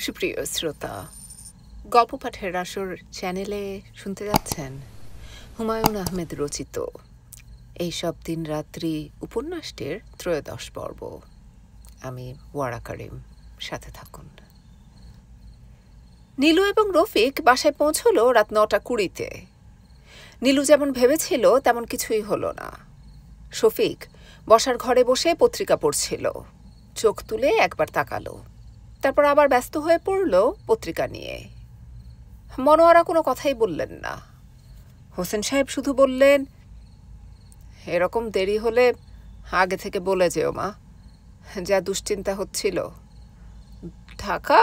সুপ্রিয় শ্রোতা, গল্প পাঠের আসর চ্যানেলে শুনতে যাচ্ছেন হুমায়ুন আহমেদ রচিত এইসব দিন রাত্রি উপন্যাসটির 13 পর্ব। আমি ওয়ারা কারিম, সাথে থাকুন। নীলু এবং রফিক বাসায় পৌঁছল রাত 9:20-তে। নীলু যেমন ভেবেছিল তেমন কিছুই হলো না। শফিক বসার ঘরে বসে পত্রিকা পড়ছিল। চোখ তুলে একবার তাকালো, তারপর আবার ব্যস্ত হয়ে পড়ল পত্রিকা নিয়ে। মনোয়ারা কোনো কথাই বললেন না। হোসেন সাহেব শুধু বললেন, এরকম দেরি হলে আগে থেকে বলে যেও মা, যা দুশ্চিন্তা হচ্ছিল। ঢাকা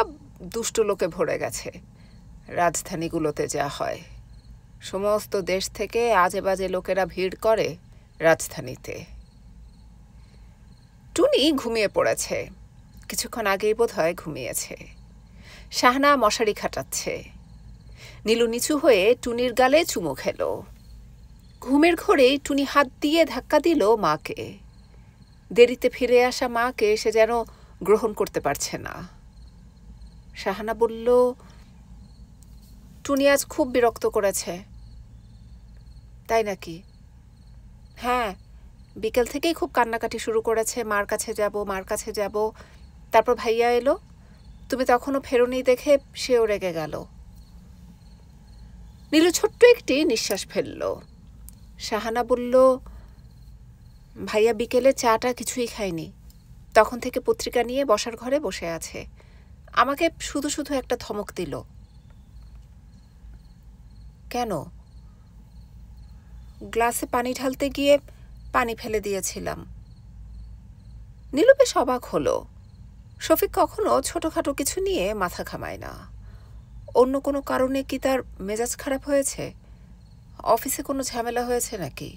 দুষ্ট লোকে ভরে গেছে, রাজধানীগুলোতে যা হয়। সমস্ত দেশ থেকে আজে বাজে লোকেরা ভিড় করে রাজধানীতে। টুনি ঘুমিয়ে পড়েছে, কিছুক্ষণ আগেই বোধহয় ঘুমিয়েছে। শাহনা মশারি খাটাচ্ছে। নীলু নিচু হয়ে টুনির গালে চুমু খেল। ঘুমের ঘোরেই টুনি হাত দিয়ে ধাক্কা দিল মাকে। দেরিতে ফিরে আসা মাকে সে যেন গ্রহণ করতে পারছে না। শাহানা বলল, টুনি আজ খুব বিরক্ত করেছে। তাই নাকি? হ্যাঁ, বিকেল থেকেই খুব কান্নাকাটি শুরু করেছে, মার কাছে যাব, মার কাছে যাব। তারপর ভাইয়া এলো, তুমি তখনও ফেরোনি দেখে সেও রেগে গেল। নীলু ছোট্ট একটি নিঃশ্বাস ফেলল। শাহানা বলল, ভাইয়া বিকেলে চাটা কিছুই খায়নি, তখন থেকে পত্রিকা নিয়ে বসার ঘরে বসে আছে। আমাকে শুধু শুধু একটা ধমক দিল। কেন? গ্লাসে পানি ঢালতে গিয়ে পানি ফেলে দিয়েছিলাম। নীলু বেশ অবাক হলো। শফিক কখনো ছোটখাটো কিছু নিয়ে মাথা ঘামায় না। অন্য কোনো কারণে কি তার মেজাজ খারাপ হয়েছে? অফিসে কোনো ঝামেলা হয়েছে নাকি?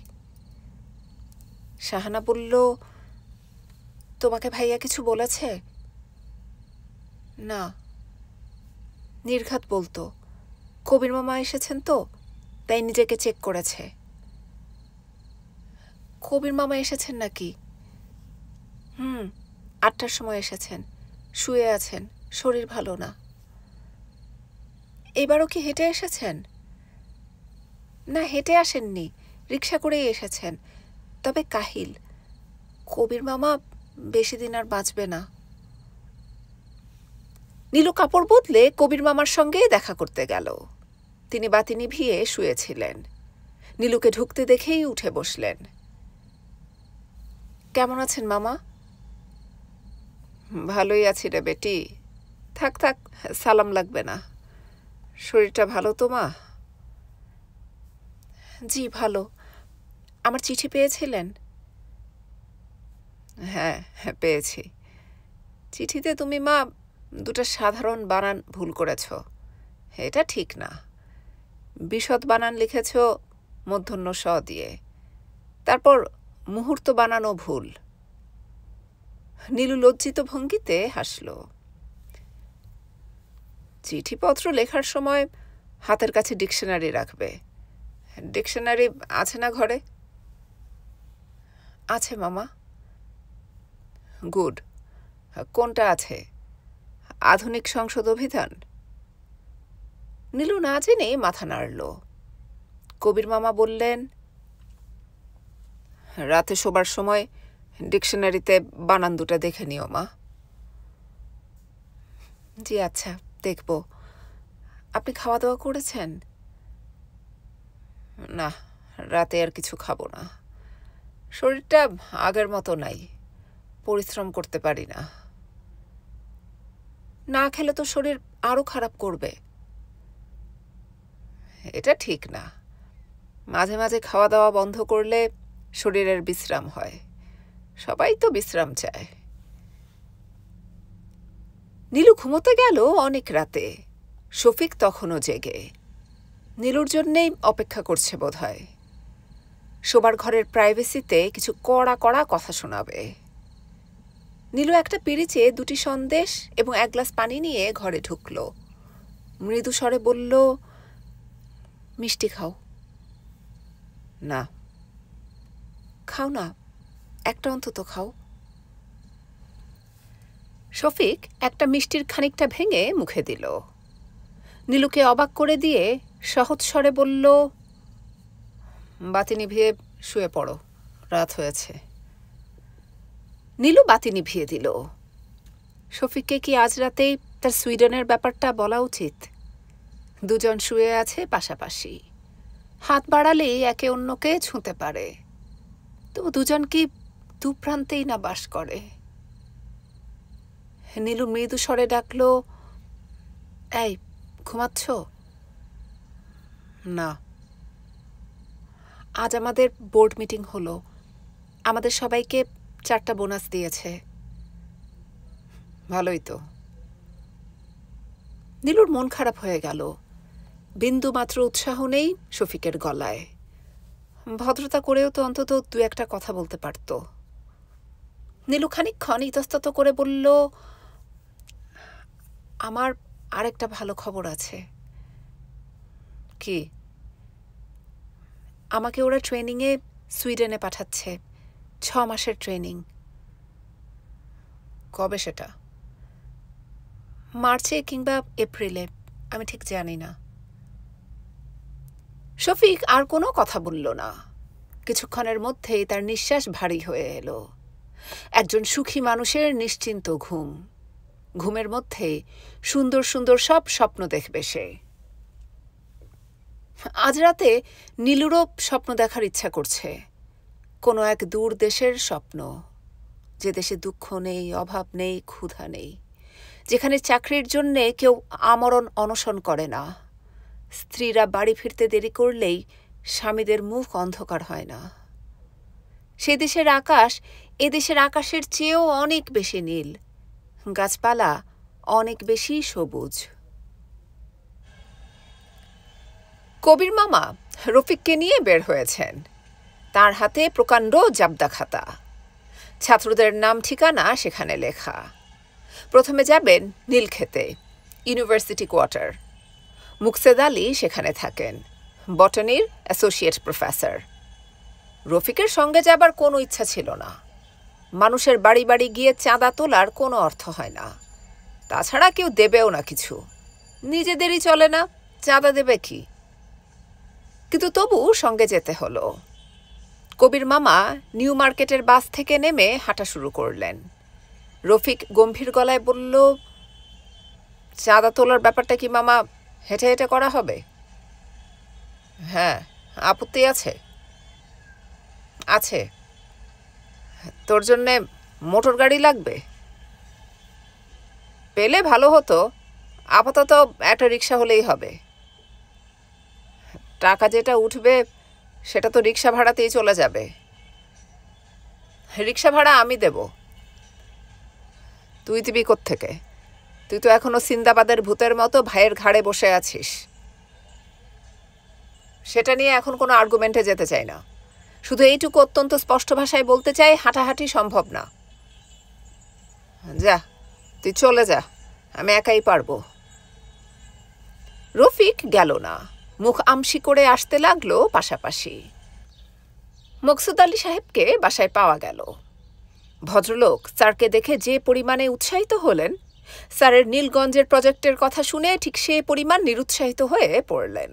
শাহানা বলল, তোমাকে ভাইয়া কিছু বলেছে? না। নির্ঘাত বলতো, কবির মামা এসেছেন তো, তাই নিজেকে চেক করেছে। কবির মামা এসেছেন নাকি? 8টার সময় এসেছেন, শুয়ে আছেন, শরীর ভালো না। এবারও কি হেঁটে এসেছেন? না, হেঁটে আসেননি, রিক্সা করেই এসেছেন। তবে কাহিল, কবির মামা বেশি দিন আর বাঁচবে না। নীলু কাপড় বদলে কবির মামার সঙ্গে দেখা করতে গেল। তিনি বাতি নিভিয়ে শুয়েছিলেন। নীলুকে ঢুকতে দেখেই উঠে বসলেন। কেমন আছেন মামা? ভালোই আছি রে বেটি। থাক থাক, সালাম লাগবে না। শরীরটা ভালো তো মা? জি ভালো। আমার চিঠি পেয়েছিলেন? হ্যাঁ, পেয়েছি। চিঠিতে তুমি মা দুটো সাধারণ বানান ভুল করেছ। এটা ঠিক না। বিশদ বানান লিখেছ মূর্ধন্য স দিয়ে, তারপর মুহূর্ত বানানো ভুল। নীলু লজ্জিত ভঙ্গিতে হাসল। চিঠিপত্র লেখার সময় হাতের কাছে ডিকশনারি রাখবে। ডিকশনারি আছে না ঘরে? আছে মামা। গুড। কোনটা আছে? আধুনিক সংসদ অভিধান? নীলু না জেনে মাথা নাড়ল। কবির মামা বললেন, রাতে শোবার সময় ডিকশনারিতে বানান দুটা দেখে নিও মা। জি আচ্ছা, দেখব। আপনি খাওয়া দাওয়া করেছেন? না, রাতে আর কিছু খাবো না। শরীরটা আগের মতো নাই, পরিশ্রম করতে পারি না। না খেলে তো শরীর আরো খারাপ করবে। এটা ঠিক না। মাঝে মাঝে খাওয়া দাওয়া বন্ধ করলে শরীরের বিশ্রাম হয়। সবাই তো বিশ্রাম চায়। নীলু ঘুমোতে গেল অনেক রাতে। শফিক তখনও জেগে। নীলুর জন্যেই অপেক্ষা করছে বোধহয়। শোবার ঘরের প্রাইভেসিতে কিছু কড়া কড়া কথা শোনাবে। নীলু একটা পিরিচে 2টি সন্দেশ এবং 1 গ্লাস পানি নিয়ে ঘরে ঢুকল। মৃদু স্বরে বলল, মিষ্টি খাও। না। খাও না, একটা অন্তত খাও। শফিক একটা মিষ্টির খানিকটা ভেঙে মুখে দিল। নীলুকে অবাক করে দিয়ে সহজ স্বরে বলল, বাতি নিভিয়ে শুয়ে পড়ো, রাত হয়েছে। নীলু বাতি নিভিয়ে দিল। শফিককে কি আজ রাতেই তার সুইডেনের ব্যাপারটা বলা উচিত? দুজন শুয়ে আছে পাশাপাশি, হাত বাড়ালেই একে অন্যকে ছুঁতে পারে, তবু দুজন কি দুপ্রান্তেই না বাস করে। নীলু মৃদু স্বরে ডাকল, এই ঘুমাচ্ছ? না। আজ আমাদের বোর্ড মিটিং হলো, আমাদের সবাইকে 4টা বোনাস দিয়েছে। ভালোই তো। নীলুর মন খারাপ হয়ে গেল। বিন্দু মাত্র উৎসাহ নেই শফিকের গলায়। ভদ্রতা করেও তো অন্তত 2-1টা কথা বলতে পারত। নীলু খানিকক্ষণ ইতস্তত করে বলল, আমার আরেকটা ভালো খবর আছে। কি? আমাকে ওরা ট্রেনিংয়ে সুইডেনে পাঠাচ্ছে, 6 মাসের ট্রেনিং। কবে সেটা? মার্চে কিংবা এপ্রিলে, আমি ঠিক জানি না। শফিক আর কোনো কথা বলল না। কিছুক্ষণের মধ্যেই তার নিঃশ্বাস ভারী হয়ে এলো। একজন সুখী মানুষের নিশ্চিন্ত ঘুম। ঘুমের মধ্যেই সুন্দর সুন্দর সব স্বপ্ন দেখবে সে। আজ রাতে নীলুরও স্বপ্ন দেখার ইচ্ছা করছে। কোনো এক দূর দেশের স্বপ্ন, যে দেশে দুঃখ নেই, অভাব নেই, ক্ষুধা নেই, যেখানে চাকরির জন্যে কেউ আমরণ অনশন করে না, স্ত্রীরা বাড়ি ফিরতে দেরি করলেই স্বামীদের মুখ অন্ধকার হয় না। সে দেশের আকাশ এ দেশের আকাশের চেয়েও অনেক বেশি নীল, গাছপালা অনেক বেশি সবুজ। কবির মামা রফিককে নিয়ে বের হয়েছেন। তার হাতে প্রকাণ্ড জাবদা খাতা, ছাত্রদের নাম ঠিকানা সেখানে লেখা। প্রথমে যাবেন নীলক্ষেতে, ইউনিভার্সিটি কোয়ার্টার। মুকসেদ আলী সেখানে থাকেন, বটানির অ্যাসোসিয়েট প্রফেসর। রফিকের সঙ্গে যাবার কোনো ইচ্ছা ছিল না। মানুষের বাড়ি বাড়ি গিয়ে চাঁদা তোলার কোনো অর্থ হয় না, তাছাড়া কেউ দেবেও না কিছু। নিজেদেরই চলে না, চাঁদা দেবে কি? কিন্তু তবু সঙ্গে যেতে হলো। কবির মামা নিউ মার্কেটের বাস থেকে নেমে হাঁটা শুরু করলেন। রফিক গম্ভীর গলায় বলল, চাঁদা তোলার ব্যাপারটা কি মামা হেঁটে হেঁটে করা হবে? হ্যাঁ, আপত্তি আছে? আছে। তোর জন্যে মোটর গাড়ি লাগবে? পেলে ভালো হতো, আপাতত একটা রিক্সা হলেই হবে। টাকা যেটা উঠবে সেটা তো রিক্সা ভাড়াতেই চলে যাবে। রিক্সা ভাড়া আমি দেব। তুই দিবি কোত্থেকে? তুই তো এখনো সিন্দাবাদের ভূতের মতো ভাইয়ের ঘাড়ে বসে আছিস। সেটা নিয়ে এখন কোনো আর্গুমেন্টে যেতে চাই না। শুধু এইটুকু অত্যন্ত স্পষ্ট ভাষায় বলতে চাই, হাঁটাহাঁটি সম্ভব না। যা, তুই চলে যা, আমি একাই পারবো। রফিক গেল না, মুখ আমসি করে আসতে লাগলো পাশাপাশি। মকসুদ আলী সাহেবকে বাসায় পাওয়া গেল। ভদ্রলোক স্যারকে দেখে যে পরিমাণে উৎসাহিত হলেন, স্যারের নীলগঞ্জের প্রজেক্টের কথা শুনে ঠিক সে পরিমাণ নিরুৎসাহিত হয়ে পড়লেন।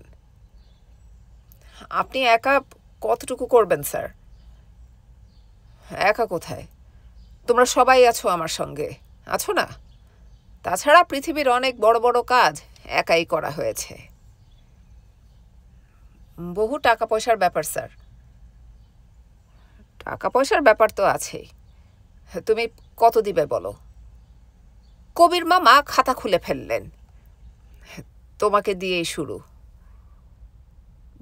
আপনি একা কতটুকু করবেন স্যার? একা কোথায়? তোমরা সবাই আছো আমার সঙ্গে, আছো না? তাছাড়া পৃথিবীর অনেক বড় বড় কাজ একাই করা হয়েছে। বহু টাকা পয়সার ব্যাপার স্যার। টাকা পয়সার ব্যাপার তো আছেই। তুমি কত দিবে বলো? কবির মামা খাতা খুলে ফেললেন। তোমাকে দিয়েই শুরু।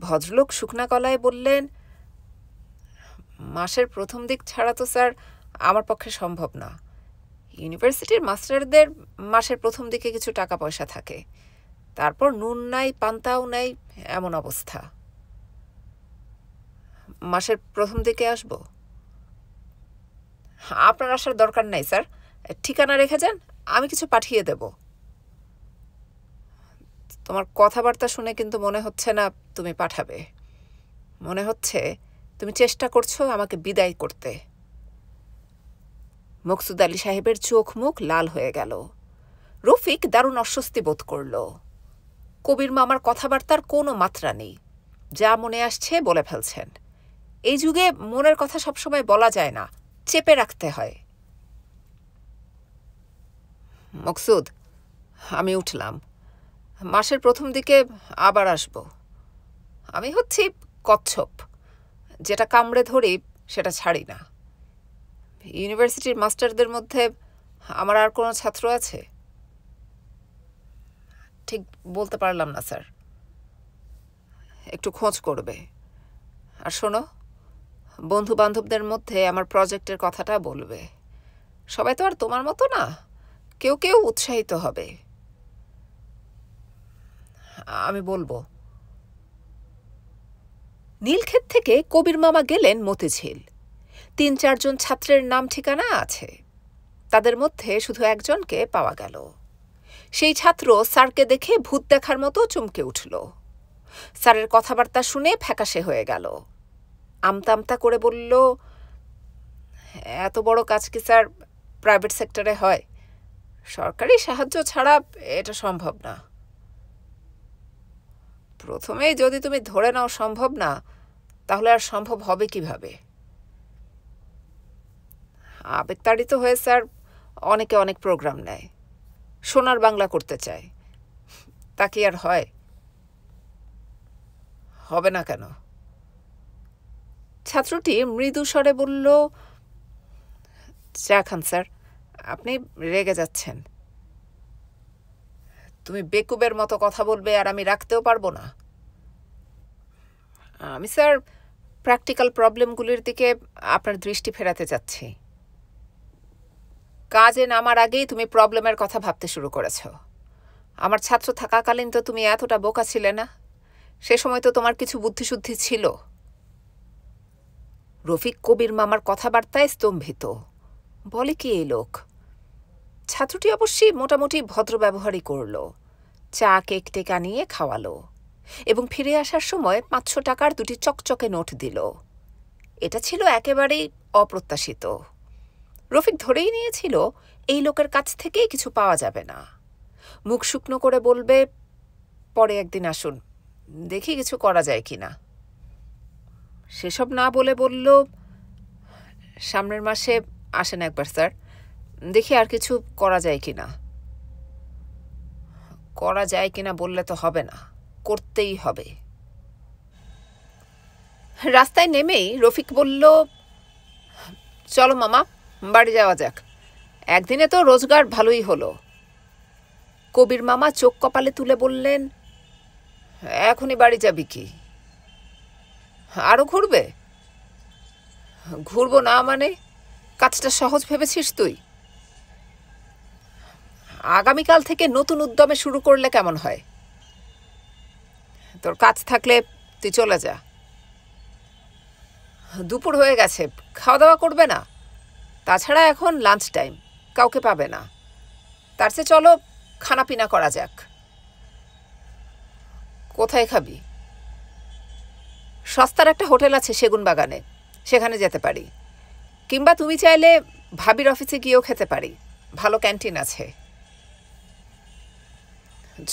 ভদ্রলোক শুকনা গলায় বললেন, মাসের প্রথম দিক ছাড়া তো স্যার আমার পক্ষে সম্ভব না। ইউনিভার্সিটির মাস্টারদের মাসের প্রথম দিকে কিছু টাকা পয়সা থাকে, তারপর নুন নাই, পান্তাও নাই, এমন অবস্থা। মাসের প্রথম দিকে আসবো? আপনার আসার দরকার নাই স্যার, ঠিকানা রেখে যান, আমি কিছু পাঠিয়ে দেব। তোমার কথাবার্তা শুনে কিন্তু মনে হচ্ছে না তুমি পাঠাবে। মনে হচ্ছে তুমি চেষ্টা করছো আমাকে বিদায় করতে। মকসুদ আলী সাহেবের চোখ মুখ লাল হয়ে গেল। রফিক দারুণ অস্বস্তি বোধ করল। কবির মামার কথাবার্তার কোনো মাত্রা নেই, যা মনে আসছে বলে ফেলছেন। এই যুগে মনের কথা সবসময় বলা যায় না, চেপে রাখতে হয়। মকসুদ, আমি উঠলাম। মাসের প্রথম দিকে আবার আসব। আমি হচ্ছি কচ্ছপ, যেটা কামড়ে ধরি সেটা ছাড়ি না। ইউনিভার্সিটির মাস্টারদের মধ্যে আমার আর কোনো ছাত্র আছে? ঠিক বলতে পারলাম না স্যার। একটু খোঁজ করবে। আর শোনো, বন্ধু বান্ধবদের মধ্যে আমার প্রজেক্টের কথাটা বলবে। সবাই তো আর তোমার মতো না, কেউ কেউ উৎসাহিত হবে। আমি বলবো। নীলক্ষেত থেকে কবির মামা গেলেন মতিঝিল। ৩-৪ জন ছাত্রের নাম ঠিকানা আছে, তাদের মধ্যে শুধু একজনকে পাওয়া গেল। সেই ছাত্র স্যারকে দেখে ভূত দেখার মতো চমকে উঠল। স্যারের কথাবার্তা শুনে ফ্যাকাশে হয়ে গেল। আমতা আমতা করে বলল, এত বড় কাজ কি স্যার প্রাইভেট সেক্টরে হয়? সরকারি সাহায্য ছাড়া এটা সম্ভব না। প্রথমেই যদি তুমি ধরে নাও সম্ভব না, তাহলে আর সম্ভব হবে কিভাবে? আবেগতাড়িত হয়ে স্যার অনেকে অনেক প্রোগ্রাম নেয়, সোনার বাংলা করতে চায়। তা কি আর হয়? হবে না কেন? ছাত্রটি মৃদু স্বরে বলল, চা খান স্যার, আপনি রেগে যাচ্ছেন। তুমি বেকুবের মতো কথা বলবে আর আমি রাখতেও পারবো না। আমি স্যার প্র্যাকটিক্যাল প্রবলেমগুলির দিকে আপনার দৃষ্টি ফেরাতে চাচ্ছি। কাজে নামার আগেই তুমি প্রবলেমের কথা ভাবতে শুরু করেছ। আমার ছাত্র থাকাকালীন তো তুমি এতটা বোকা ছিলে না। সে সময় তো তোমার কিছু বুদ্ধিশুদ্ধি ছিল। রফিক কবির মামার কথাবার্তায় স্তম্ভিত। বলে কি এই লোক? ছাত্রটি অবশ্যই মোটামুটি ভদ্র ব্যবহারই করল। চা কেক টেক আনিয়ে খাওয়ালো এবং ফিরে আসার সময় ৫০০ টাকার ২টি চকচকে নোট দিল। এটা ছিল একেবারেই অপ্রত্যাশিত। রফিক ধরেই নিয়েছিল এই লোকের কাছ থেকেই কিছু পাওয়া যাবে না। মুখ শুকনো করে বলবে, পরে একদিন আসুন, দেখি কিছু করা যায় কিনা। সেসব না বলে বলল, সামনের মাসে আসেন একবার স্যার, দেখি আর কিছু করা যায় কিনা। করা যায় কিনা বললে তো হবে না, করতেই হবে। রাস্তায় নেমেই রফিক বলল, চলো মামা, বাড়ি যাওয়া যাক। একদিনে তো রোজগার ভালোই হলো। কবির মামা চোখ কপালে তুলে বললেন, এখনই বাড়ি যাবি কি? আরো ঘুরবে? ঘুরবো না মানে? কাজটা সহজ ভেবেছিস তুই? আগামীকাল থেকে নতুন উদ্যমে শুরু করলে কেমন হয়? তোর কাজ থাকলে তুই চলে যা। দুপুর হয়ে গেছে, খাওয়া দাওয়া করবে না? তাছাড়া এখন লাঞ্চ টাইম, কাউকে পাবে না। তার চেয়ে চলো খানাপিনা করা যাক। কোথায় খাবি? সস্তার একটা হোটেল আছে সেগুন বাগানে, সেখানে যেতে পারি। কিংবা তুমি চাইলে ভাবির অফিসে গিয়েও খেতে পারি, ভালো ক্যান্টিন আছে।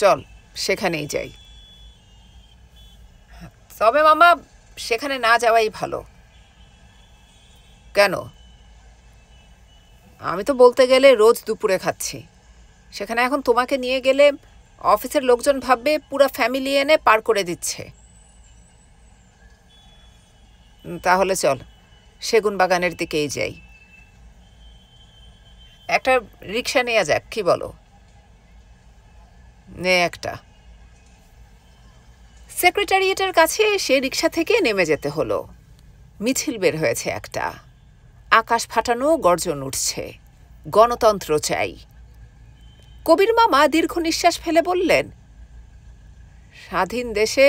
চল সেখানেই যাই। তবে মামা, সেখানে না যাওয়াই ভালো। কেন? আমি তো বলতে গেলে রোজ দুপুরে খাচ্ছি। সেখানে এখন তোমাকে নিয়ে গেলে অফিসের লোকজন ভাববে পুরা ফ্যামিলি এনে পার করে দিচ্ছে। তাহলে চল সেগুন বাগানের দিকেই যাই। একটা রিক্সা নেওয়া যাক, কি বলো? নে একটা। সেক্রেটারিয়েটের কাছে সে রিক্সা থেকে নেমে যেতে হলো। মিছিল বের হয়েছে একটা। আকাশ ফাটানো গর্জন উঠছে, গণতন্ত্র চাই। কবির মামা দীর্ঘ নিঃশ্বাস ফেলে বললেন, স্বাধীন দেশে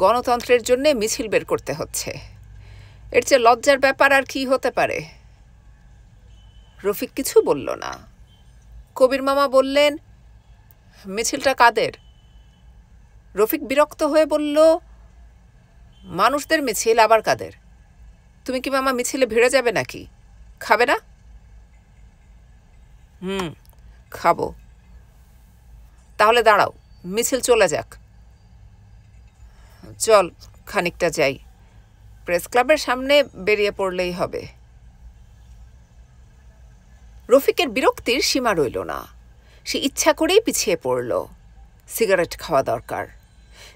গণতন্ত্রের জন্যে মিছিল বের করতে হচ্ছে, এর চেয়ে লজ্জার ব্যাপার আর কি হতে পারে? রফিক কিছু বলল না। কবির মামা বললেন, মিছিলটা কাদের? রফিক বিরক্ত হয়ে বলল, মানুষদের মিছিল আবার কাদের? তুমি কি মামা মিছিলে ভিড়ে যাবে নাকি? খাবে না? খাবো। তাহলে দাঁড়াও, মিছিল চলে যাক। চল খানিকটা যাই, প্রেস ক্লাবের সামনে বেরিয়ে পড়লেই হবে। রফিকের বিরক্তির সীমা রইল না। সে ইচ্ছা করেই পিছিয়ে পড়ল। সিগারেট খাওয়া দরকার।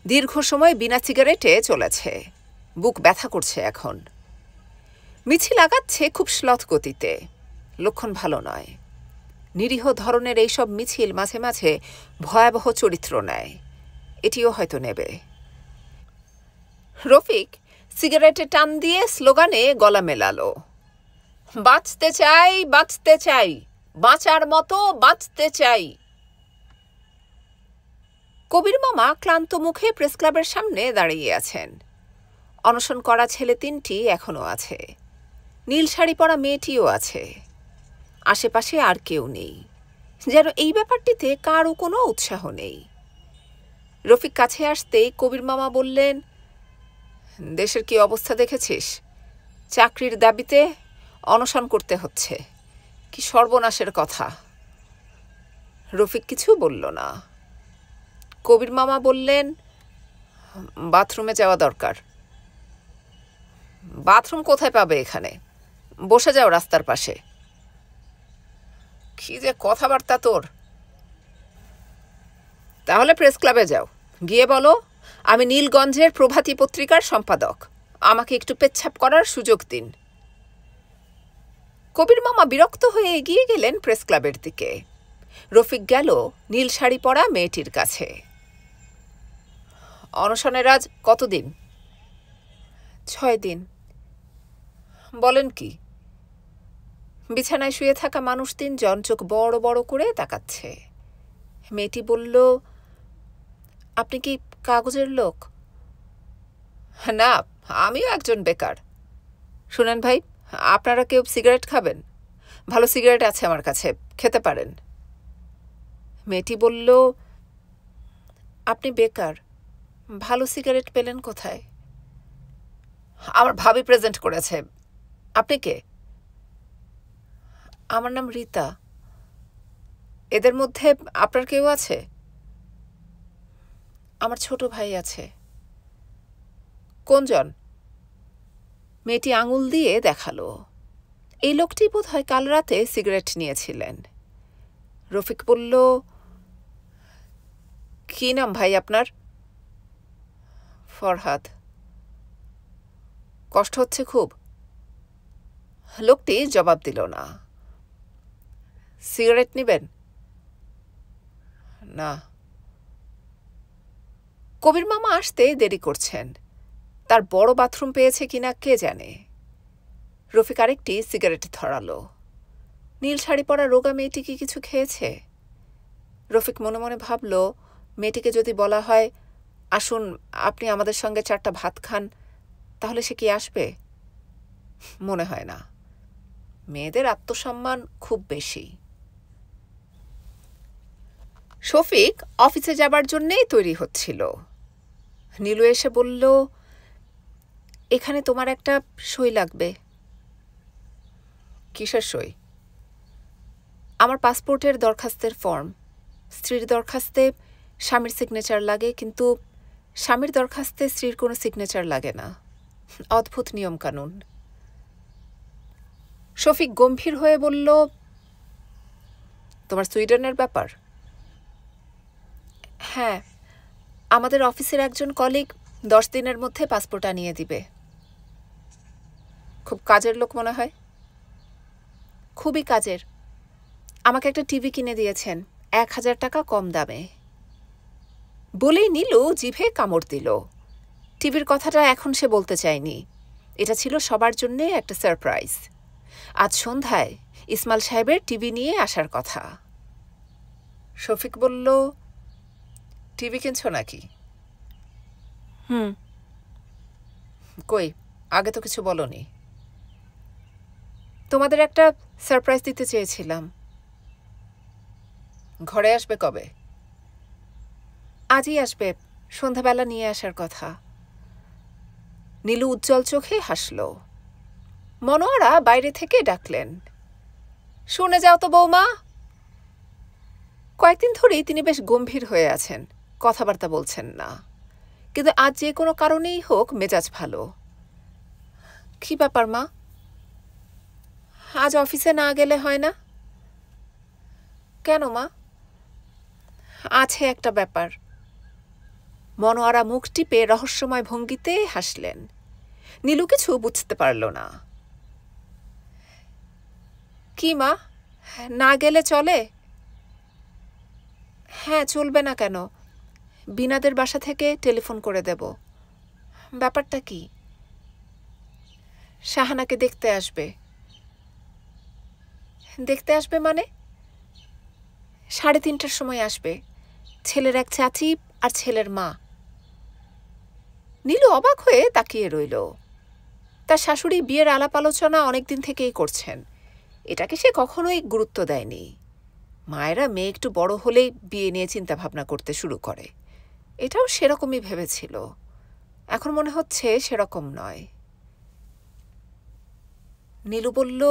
দীর্ঘ সময় বিনা সিগারেটে চলেছে। বুক ব্যথা করছে এখন। মিছিল আগাচ্ছে খুব শ্লথ গতিতে। লক্ষণ ভালো নয়। নিরীহ ধরনের এইসব মিছিল মাঝে মাঝে ভয়াবহ চরিত্র নেয়। এটিও হয়তো নেবে। রফিক সিগারেটে টান দিয়ে স্লোগানে গলা মেলালো, বাঁচতে চাই, বাঁচতে চাই, বাঁচার মতো বাঁচতে চাই। কবির মামা ক্লান্ত মুখে প্রেস ক্লাবের সামনে দাঁড়িয়ে আছেন। অনশন করা ছেলে 3টি এখনো আছে। নীল শাড়ি পরা মেয়েটিও আছে। আশেপাশে আর কেউ নেই। যেন এই ব্যাপারটিতে কারও কোনো উৎসাহ নেই। রফিক কাছে আসতেই কবির মামা বললেন, দেশের কি অবস্থা দেখেছিস? চাকরির দাবিতে অনশন করতে হচ্ছে। কি সর্বনাশের কথা। রফিক কিছু বলল না। কবির মামা বললেন, বাথরুমে যাওয়া দরকার। বাথরুম কোথায় পাবে এখানে? বসে যাও রাস্তার পাশে। কি যে কথাবার্তা তোর। তাহলে প্রেস ক্লাবে যাও, গিয়ে বলো আমি নীলগঞ্জের প্রভাতী পত্রিকার সম্পাদক, আমাকে একটু পেচ্ছাপ করার সুযোগ দিন। কবির মামা বিরক্ত হয়ে এগিয়ে গেলেন প্রেস ক্লাবের দিকে। রফিক গেল নীল শাড়ি পরা মেয়েটির কাছে। অনশনের আজ কতদিন? 6 দিন। বলেন কি? বিছানায় শুয়ে থাকা মানুষ 3 জন চোখ বড় বড় করে তাকাচ্ছে। মেয়েটি বলল, আপনি কি কাগজের লোক? না, আমিও একজন বেকার। শুনেন ভাই, আপনারা কেউ সিগারেট খাবেন? ভালো সিগারেট আছে আমার কাছে, খেতে পারেন। মেয়েটি বলল, আপনি বেকার, ভালো সিগারেট পেলেন কোথায়? আমার ভাবি প্রেজেন্ট করেছে। আপনি কে? আমার নাম রীতা। এদের মধ্যে আপনার কেউ আছে? আমার ছোট ভাই আছে। কোনজন? মেয়েটি আঙুল দিয়ে দেখালো। এই লোকটি বোধহয় কাল রাতে সিগারেট নিয়েছিলেন। রফিক বলল, কি নাম ভাই আপনার? ফরহাদ। কষ্ট হচ্ছে খুব? লোকটি জবাব দিল না। সিগারেট নিবেন? না। কবির মামা আসতে দেরি করছেন। তার বড় বাথরুম পেয়েছে কিনা কে জানে। রফিক আরেকটি সিগারেট ধরালো। নীল শাড়ি পরা রোগা মেয়েটি কি কিছু খেয়েছে? রফিক মনে মনে ভাবল, মেয়েটিকে যদি বলা হয়, আসুন আপনি আমাদের সঙ্গে 4টা ভাত খান, তাহলে সে কি আসবে? মনে হয় না। মেয়েদের আত্মসম্মান খুব বেশি। শফিক অফিসে যাবার জন্যেই তৈরি হচ্ছিল। নীলু এসে বলল, এখানে তোমার একটা সই লাগবে। কিসের সই? আমার পাসপোর্টের দরখাস্তের ফর্ম। স্ত্রীর দরখাস্তে স্বামীর সিগনেচার লাগে, কিন্তু স্বামীর দরখাস্তে স্ত্রীর কোনো সিগনেচার লাগে না। অদ্ভুত নিয়মকানুন। শফিক গম্ভীর হয়ে বলল, তোমার সুইডেনের ব্যাপার? হ্যাঁ, আমাদের অফিসের একজন কলিগ 10 দিনের মধ্যে পাসপোর্ট আনিয়ে দিবে। খুব কাজের লোক মনে হয়। খুবই কাজের। আমাকে একটা টিভি কিনে দিয়েছেন 1000 টাকা কম দামে। বলেই নীলু জিভে কামড় দিল। টিভির কথাটা এখন সে বলতে চায়নি। এটা ছিল সবার জন্যে একটা সারপ্রাইজ। আজ সন্ধ্যায় ইসমাইল সাহেবের টিভি নিয়ে আসার কথা। শফিক বলল, টিভি কিনছ নাকি? কই, আগে তো কিছু বলনি। তোমাদের একটা সারপ্রাইজ দিতে চেয়েছিলাম। ঘরে আসবে কবে? আজই আসবে, সন্ধ্যাবেলা নিয়ে আসার কথা। নীলু উজ্জ্বল চোখে হাসল। মনোয়ারা বাইরে থেকে ডাকলেন, শুনে যাও তো বৌমা, কয়েকদিন ধরেই তিনি বেশ গম্ভীর হয়ে আছেন, কথাবার্তা বলছেন না। কিন্তু আজ যে কোনো কারণেই হোক মেজাজ ভালো। কি ব্যাপার মা, আজ অফিসে না গেলে হয় না? কেন মা? আছে একটা ব্যাপার। মনোয়ারা মুখ টিপে রহস্যময় ভঙ্গিতে হাসলেন। নীলু কিছু বুঝতে পারল না। কি মা, না গেলে চলে? হ্যাঁ, চলবে না কেন? বিনাদের বাসা থেকে টেলিফোন করে দেব। ব্যাপারটা কি? শাহানাকে দেখতে আসবে। দেখতে আসবে মানে? 3:30টার সময় আসবে। ছেলের এক চাচি আর ছেলের মা। নীলু অবাক হয়ে তাকিয়ে রইল। তার শাশুড়ি বিয়ের আলাপ আলোচনা অনেকদিন থেকেই করছেন, এটাকে সে কখনোই গুরুত্ব দেয়নি। মায়েরা মেয়ে একটু বড় হলেই বিয়ে নিয়ে চিন্তাভাবনা করতে শুরু করে, এটাও সেরকমই ভেবেছিল। এখন মনে হচ্ছে সেরকম নয়। নীলু বলল,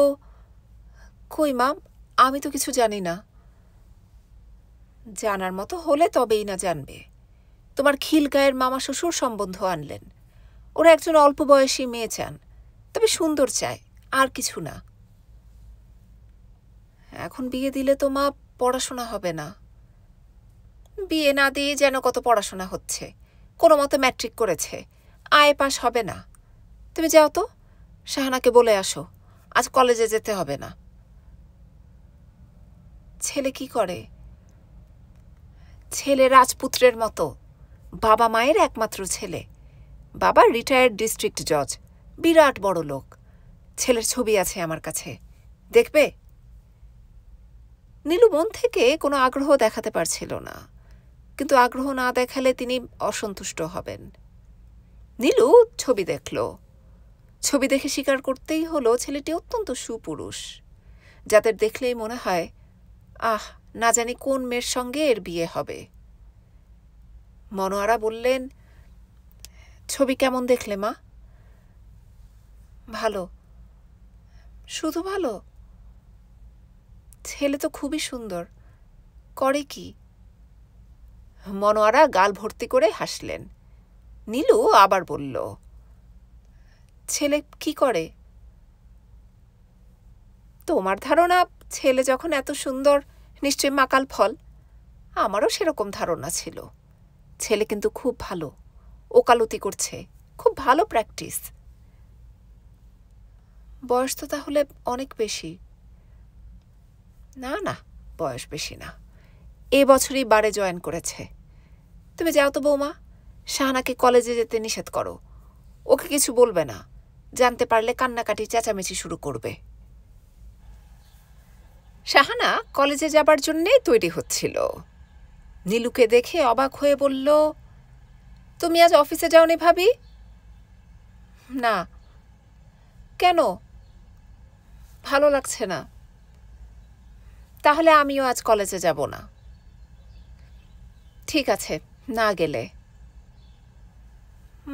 কই মা, আমি তো কিছু জানি না। জানার মতো হলে তবেই না জানবে। তোমার খিলগাঁয়ের মামা শ্বশুর সম্বন্ধ আনলেন। ওরা একজন অল্প বয়সী মেয়ে চান, তবে সুন্দর চায়, আর কিছু না। এখন বিয়ে দিলে তো মা পড়াশোনা হবে না। বিয়ে না দিয়ে যেন কত পড়াশোনা হচ্ছে, কোনো মতো ম্যাট্রিক করেছে, আয় পাস হবে না। তুমি যাও তো, শাহানাকে বলে আসো আজ কলেজে যেতে হবে না। ছেলে কি করে? ছেলে রাজপুত্রের মতো, বাবা মায়ের একমাত্র ছেলে। বাবা রিটায়ার্ড ডিস্ট্রিক্ট জজ, বিরাট বড় লোক। ছেলের ছবি আছে আমার কাছে, দেখবে? নীলু মন থেকে কোনো আগ্রহ দেখাতে পারছিল না, কিন্তু আগ্রহ না দেখালে তিনি অসন্তুষ্ট হবেন। নীলু ছবি দেখল। ছবি দেখে স্বীকার করতেই হলো ছেলেটি অত্যন্ত সুপুরুষ, যাদের দেখলেই মনে হয়, আহ, না জানি কোন মেয়ের সঙ্গে এর বিয়ে হবে। মনোয়ারা বললেন, ছবি কেমন দেখলে মা? ভালো। শুধু ভালো? ছেলে তো খুবই সুন্দর। করে কি? মনোয়ারা গাল ভর্তি করে হাসলেন। নীলু আবার বলল, ছেলে কি করে? তোমার ধারণা ছেলে যখন এত সুন্দর নিশ্চয়ই মাকাল ফল। আমারও সেরকম ধারণা ছিল। ছেলে কিন্তু খুব ভালো, ওকালতি করছে, খুব ভালো প্র্যাকটিস। বয়স তো তাহলে অনেক বেশি। না না, বয়স বেশি না, এ বছরই বারে জয়েন করেছে। তুমি যাও তো বৌমা, শাহানাকে কলেজে যেতে নিষেধ করো। ওকে কিছু বলবে না, জানতে পারলে কান্নাকাটি চেঁচামেচি শুরু করবে। শাহানা কলেজে যাবার জন্যেই তৈরি হচ্ছিল। নীলুকে দেখে অবাক হয়ে বলল, তুমি আজ অফিসে যাওনি ভাবি? না। কেন? ভালো লাগছে না। তাহলে আমিও আজ কলেজে যাব না। ঠিক আছে, না গেলে।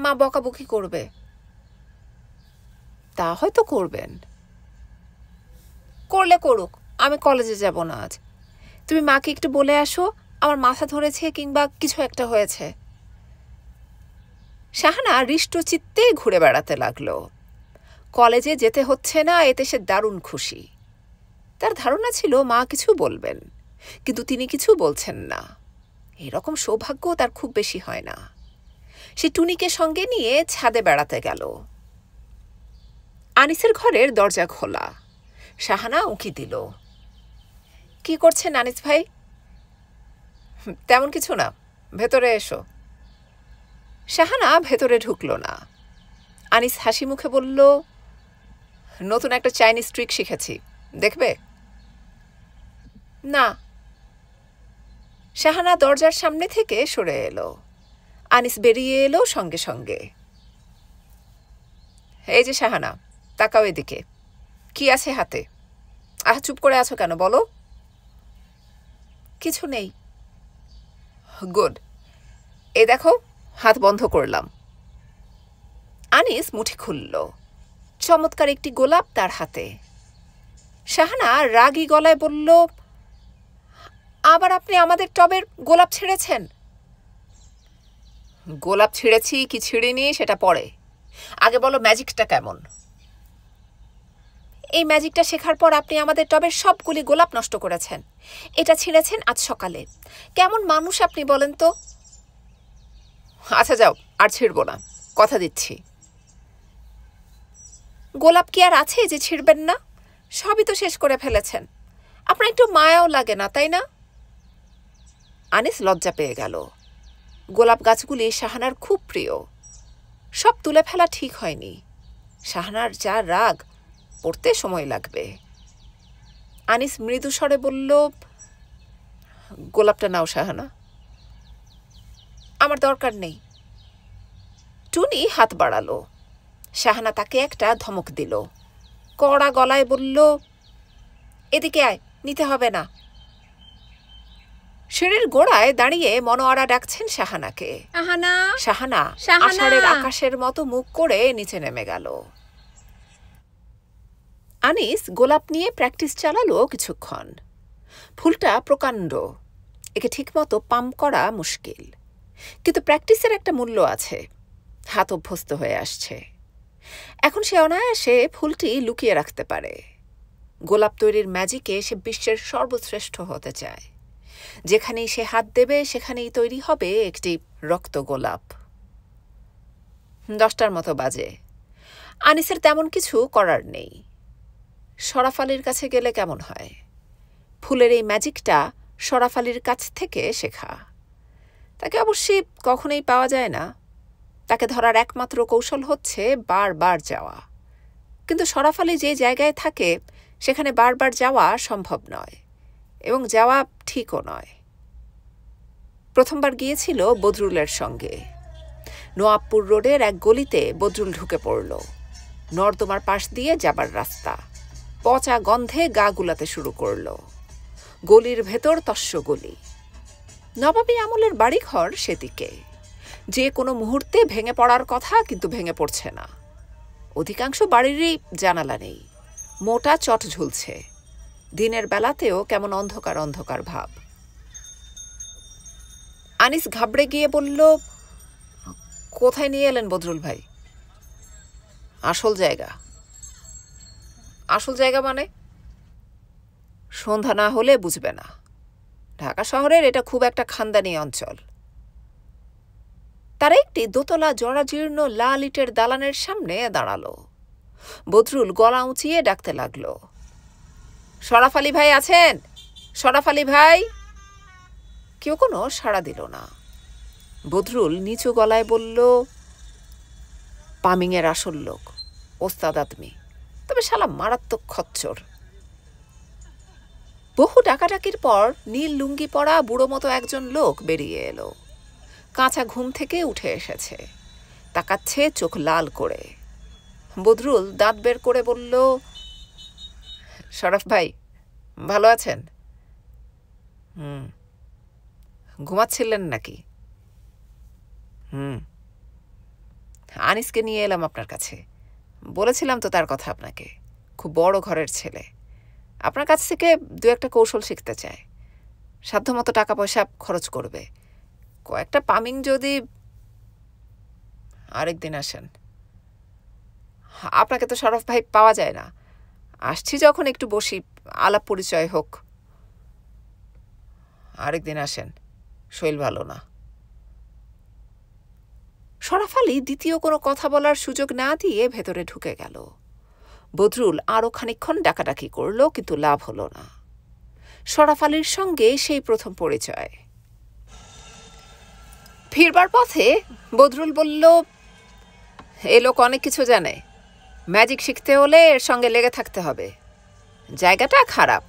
মা বকাবকি করবে। তা হয়তো করবেন। করলে করুক, আমি কলেজে যাব না আজ। তুমি মাকে একটু বলে আসো আমার মাথা ধরেছে কিংবা কিছু একটা হয়েছে। শাহানা হৃষ্টচিত্তে ঘুরে বেড়াতে লাগলো। কলেজে যেতে হচ্ছে না এতে সে দারুণ খুশি। তার ধারণা ছিল মা কিছু বলবেন, কিন্তু তিনি কিছু বলছেন না। এরকম সৌভাগ্য তার খুব বেশি হয় না। সে টুনিকে সঙ্গে নিয়ে ছাদে বেড়াতে গেল। আনিসের ঘরের দরজা খোলা। শাহানা উঁকি দিল। কি করছেন আনিস ভাই? তেমন কিছু না, ভেতরে এসো। শাহানা ভেতরে ঢুকল না। আনিস হাসি মুখে বলল, নতুন একটা চাইনিজ ট্রিক শিখেছি, দেখবে? না। শাহানা দরজার সামনে থেকে সরে এলো। আনিস বেরিয়ে এলো সঙ্গে সঙ্গে। এই যে শাহানা, তাকাও এদিকে। কি আছে হাতে? চুপ করে আছো কেন, বলো। কিছু নেই। গুড। এই দেখো, হাত বন্ধ করলাম। আনিস মুঠি খুলল। চমৎকার একটি গোলাপ তার হাতে। শাহানা রাগী গলায় বলল, আবার আপনি আমাদের টবের গোলাপ ছিঁড়েছেন। গোলাপ ছিঁড়েছি কি ছিঁড়িনি সেটা পরে, আগে বলো ম্যাজিকটা কেমন? এই ম্যাজিকটা শেখার পর আপনি আমাদের টবের সবগুলি গোলাপ নষ্ট করেছেন। এটা ছিঁড়েছেন আজ সকালে। কেমন মানুষ আপনি বলেন তো? আচ্ছা যাও, আর ছিঁড়ব না, কথা দিচ্ছি। গোলাপ কি আর আছে যে ছিঁড়বেন না? সবই তো শেষ করে ফেলেছেন। আপনার একটু মায়াও লাগে না, তাই না? আনিস লজ্জা পেয়ে গেল। গোলাপ গাছগুলি শাহানার খুব প্রিয়। সব তুলে ফেলা ঠিক হয়নি। শাহানার যা রাগ, পড়তে সময় লাগবে। আনিস মৃদু স্বরে বলল, গোলাপটা নাও শাহানা। আমার দরকার নেই। টুনি হাত বাড়ালো। শাহানা তাকে একটা ধমক দিল। কড়া গলায় বলল, এদিকে আয়, নিতে হবে না। সিঁড়ির গোড়ায় দাঁড়িয়ে মনোয়ারা ডাকছেন শাহানাকে। শাহানা আষাঢ়ের আকাশের মতো মুখ করে নিচে নেমে গেল। আনিস গোলাপ নিয়ে প্র্যাকটিস চালালো কিছুক্ষণ। ফুলটা প্রকাণ্ড, একে ঠিকমতো পাম্প করা মুশকিল, কিন্তু প্র্যাকটিসের একটা মূল্য আছে। হাত অভ্যস্ত হয়ে আসছে। এখন সে অনায়াসে ফুলটি লুকিয়ে রাখতে পারে। গোলাপ তৈরির ম্যাজিকে সে বিশ্বের সর্বশ্রেষ্ঠ হতে চায়। যেখানেই সে হাত দেবে সেখানেই তৈরি হবে একটি রক্ত গোলাপ। 10টার মতো বাজে। আনিসের তেমন কিছু করার নেই। শরাফ আলীর কাছে গেলে কেমন হয়? ফুলের এই ম্যাজিকটা শরাফ আলীর কাছ থেকে শেখা। তাকে অবশ্যই কখনোই পাওয়া যায় না। তাকে ধরার একমাত্র কৌশল হচ্ছে বারবার যাওয়া। কিন্তু শরাফ আলী যে জায়গায় থাকে সেখানে বারবার যাওয়া সম্ভব নয়, এবং যাওয়া ঠিকও নয়। প্রথমবার গিয়েছিল বদরুলের সঙ্গে। নোয়াবপুর রোডের এক গলিতে বদরুল ঢুকে পড়ল। নর্দমার পাশ দিয়ে যাবার রাস্তা। পচা গন্ধে গা গুলাতে শুরু করল। গলির ভেতর তস্য গলি। নবাবী আমলের বাড়িঘর সেদিকে। যে কোনো মুহূর্তে ভেঙে পড়ার কথা, কিন্তু ভেঙে পড়ছে না। অধিকাংশ বাড়িরই জানালা নেই, মোটা চট ঝুলছে। দিনের বেলাতেও কেমন অন্ধকার অন্ধকার ভাব। আনিস ঘাবড়ে গিয়ে বলল, কোথায় নিয়ে এলেন বদরুল ভাই? আসল জায়গা। আসল জায়গা মানে? সন্ধ্যা না হলে বুঝবে না। ঢাকা শহরের এটা খুব একটা খানদানি অঞ্চল। তারা একটি দোতলা জরাজীর্ণ লাল ইটের দালানের সামনে দাঁড়ালো। বদরুল গলা উঁচিয়ে ডাকতে লাগলো, শরাফ আলী ভাই আছেন? শরাফ আলী ভাই। কেউ কোনো সাড়া দিল না। বদরুল নিচু গলায় বলল, পামিংয়ের আসল লোক, ওস্তাদ আদমি, তবে শালা মারাত্মক খচ্চর। বহু ডাকাডাকির পর নীল লুঙ্গি পরা বুড়ো মতো একজন লোক বেরিয়ে এলো। কাঁচা ঘুম থেকে উঠে এসেছে, তাকাচ্ছে চোখ লাল করে। বদরুল দাঁত বের করে বলল, শরাফ ভাই ভালো আছেন? ঘুমাচ্ছিলেন নাকি? আনিসকে নিয়ে এলাম আপনার কাছে। বলেছিলাম তো তার কথা আপনাকে। খুব বড় ঘরের ছেলে। আপনার কাছ থেকে 2-1টা কৌশল শিখতে চায়। সাধ্যমতো টাকা পয়সা খরচ করবে। কয়েকটা পামিং যদি। আরেকদিন আসেন। আপনাকে তো শরফ ভাই পাওয়া যায় না। আসছি যখন একটু বসি, আলাপ পরিচয় হোক। আরেকদিন আসেন, শৈল ভালো না। শরাফ আলী দ্বিতীয় কোনো কথা বলার সুযোগ না দিয়ে ভেতরে ঢুকে গেল। বদরুল আরও খানিকক্ষণ ডাকাডাকি করল, কিন্তু লাভ হলো না। শরাফ আলীর সঙ্গে সেই প্রথম পরিচয়। ফিরবার পথে বদরুল বলল, এ লোক অনেক কিছু জানে। ম্যাজিক শিখতে হলে এর সঙ্গে লেগে থাকতে হবে। জায়গাটা খারাপ,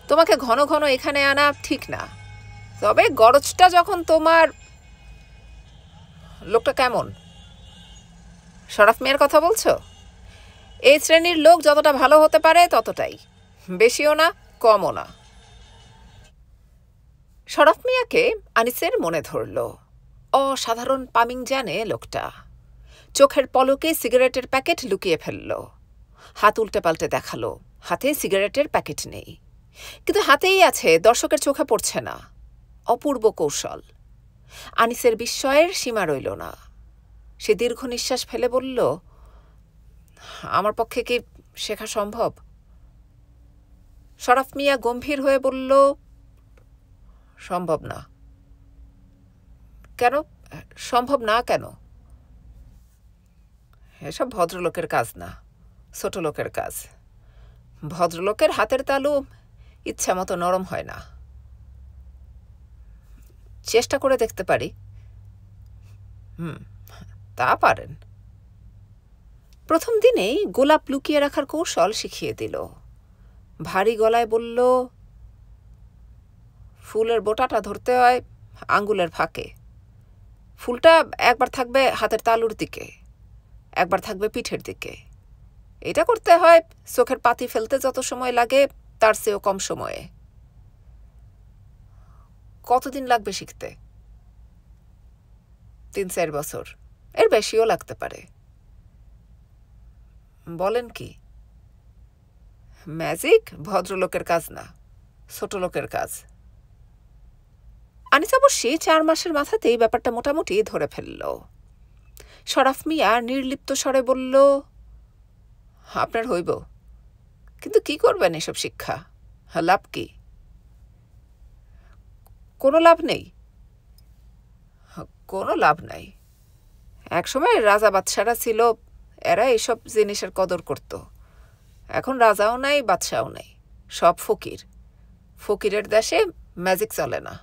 তোমাকে ঘন ঘন এখানে আনা ঠিক না। তবে গরজটা যখন তোমার। লোকটা কেমন? শরাফ মিয়ার কথা বলছো? এই শ্রেণীর লোক যতটা ভালো হতে পারে ততটাই, বেশিও না কমও না। শরাফ মিয়াকে আনিসের মনে ধরল। অসাধারণ পামিং জানে লোকটা। চোখের পলকে সিগারেটের প্যাকেট লুকিয়ে ফেলল। হাত উল্টে পাল্টে দেখালো, হাতে সিগারেটের প্যাকেট নেই। কিন্তু হাতেই আছে, দর্শকের চোখে পড়ছে না। অপূর্ব কৌশল। আনিসের বিস্ময়ের সীমা রইল না। সে দীর্ঘ নিঃশ্বাস ফেলে বলল, আমার পক্ষে কি শেখা সম্ভব? শরাফ মিয়া গম্ভীর হয়ে বলল, সম্ভব না। কেন সম্ভব না? কেন? এসব ভদ্রলোকের কাজ না, ছোট লোকের কাজ। ভদ্রলোকের হাতের তালু ইচ্ছা মতো নরম হয় না। চেষ্টা করে দেখতে পারি। তা পারেন। প্রথম দিনেই গোলাপ লুকিয়ে রাখার কৌশল শিখিয়ে দিল। ভারী গলায় বলল, ফুলের বোটাটা ধরতে হয় আঙ্গুলের ফাঁকে। ফুলটা একবার থাকবে হাতের তালুর দিকে, একবার থাকবে পিঠের দিকে। এটা করতে হয় চোখের পাতি ফেলতে যত সময় লাগে তার চেয়েও কম সময়ে। কতদিন লাগবে শিখতে? 3-4 বছর, এর বেশিও লাগতে পারে। বলেন কি? ম্যাজিক ভদ্রলোকের কাজ না, ছোট লোকের কাজ। আনিস অবশ্যই 4 মাসের মাথাতেই ব্যাপারটা মোটামুটি ধরে ফেলল। শরাফ মিয়া নির্লিপ্ত স্বরে বলল, আপনার হইব, কিন্তু কি করবেন এসব শিক্ষা? লাভ কি? কোনো লাভ নেই। কোনো লাভ নাই। একসময় রাজা বাদশারা ছিল, এরা এইসব জিনিসের কদর করত। এখন রাজাও নাই, বাদশাও নাই, সব ফকির। ফকিরের দেশে ম্যাজিক চলে না।